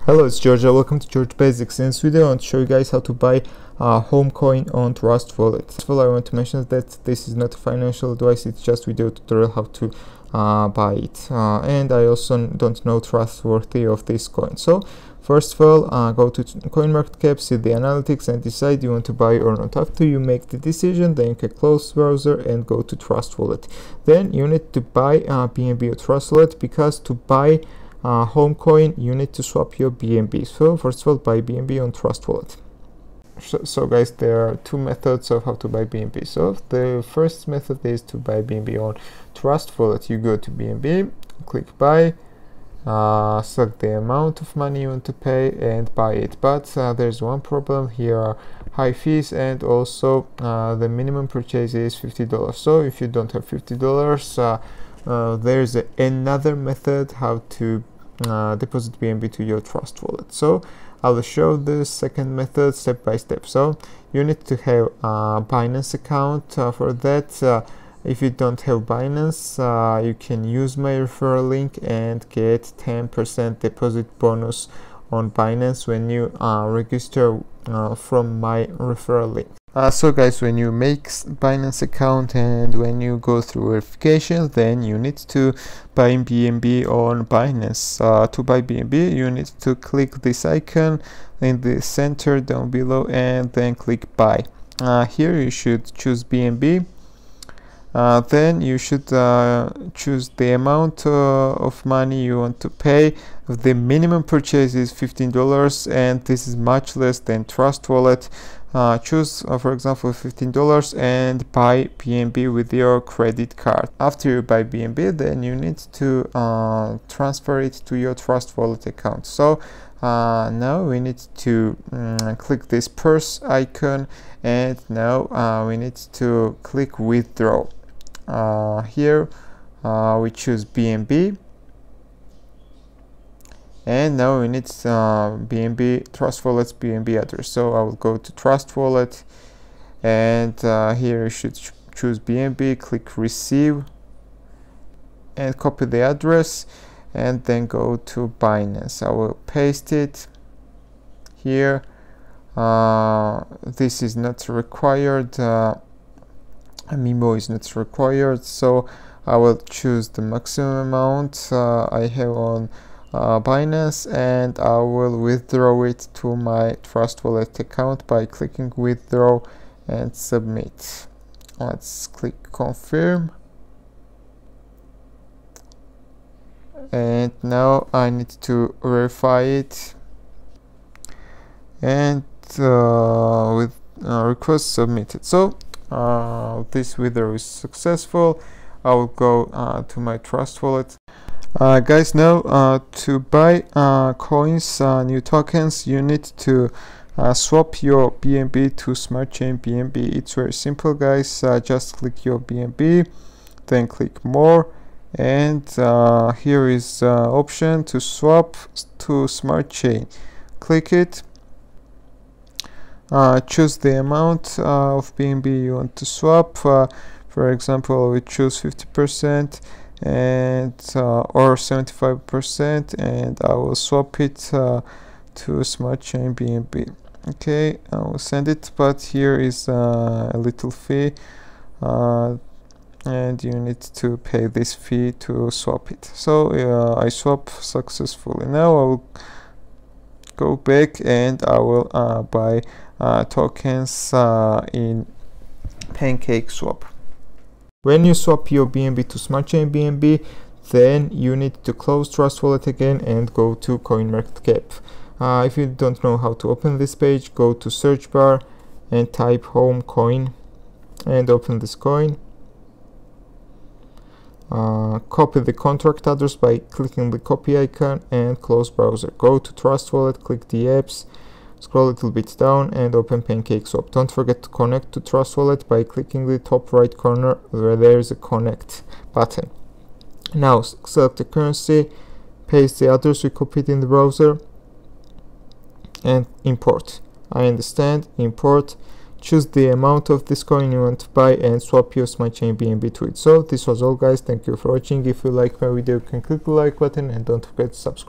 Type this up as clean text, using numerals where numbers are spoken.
Hello, it's Georgia. Welcome to George Basics. In this video, I want to show you guys how to buy HomeCoin on Trustwallet. First of all, I want to mention that this is not a financial advice, it's just video tutorial how to buy it. And I also don't know trustworthy of this coin. So, first of all, go to CoinMarketCap, see the analytics and decide you want to buy or not. After you make the decision, then you can close the browser and go to Trustwallet. Then you need to buy BNB or Trustwallet, because to buy HomeCoin you need to swap your BNB. So first of all, buy BNB on Trustwallet. So guys, there are two methods of how to buy BNB. So the first method is to buy BNB on Trustwallet. You go to BNB, click buy, select the amount of money you want to pay and buy it. But there's one problem. Here are high fees, and also the minimum purchase is $50. So if you don't have $50, there's another method how to deposit BNB to your Trustwallet. So I will show the second method step by step. So you need to have a Binance account. For that, if you don't have Binance, you can use my referral link and get 10% deposit bonus on Binance when you register from my referral link. So guys, when you make Binance account and when you go through verification, then you need to buy BNB on Binance. To buy BNB, you need to click this icon in the center down below and then click buy. Here you should choose BNB. Then you should choose the amount of money you want to pay. The minimum purchase is $15, and this is much less than Trustwallet. Choose for example $15 and buy BNB with your credit card. After you buy BNB, then you need to transfer it to your Trustwallet account. So now we need to click this purse icon, and now we need to click withdraw. Here we choose BNB, and now we need BNB Trustwallet's BNB address. So I will go to Trustwallet, and here you should choose BNB, click receive and copy the address, and then go to Binance. I will paste it here. This is not required. MIMO is not required, so I will choose the maximum amount I have on Binance, and I will withdraw it to my Trustwallet account by clicking withdraw and submit. Let's click confirm, and now I need to verify it, and with request submitted. So this withdraw is successful. I will go to my Trustwallet. Guys, now to buy coins, new tokens, you need to swap your BNB to Smart Chain BNB. It's very simple, guys. Just click your BNB, then click more, and here is option to swap to Smart Chain. Click it. Choose the amount of BNB you want to swap. For example, we choose 50% and or 75%, and I will swap it to Smart Chain BNB. Okay, I will send it, but here is a little fee, and you need to pay this fee to swap it. So I swap successfully. Now I will go back and I will buy tokens in Pancakeswap. When you swap your BNB to Smart Chain BNB, then you need to close Trustwallet again and go to CoinMarketCap. If you don't know how to open this page, go to search bar and type HomeCoin and open this coin. Copy the contract address by clicking the copy icon and close browser. Go to Trustwallet, click the apps, scroll a little bit down and open Pancakeswap. Don't forget to connect to Trustwallet by clicking the top right corner where there is a connect button. Now select the currency, paste the address you copied in the browser, and import. I understand, import. Choose the amount of this coin you want to buy and swap your Smart Chain BNB to it. So this was all, guys. Thank you for watching. If you like my video, you can click the like button and don't forget to subscribe.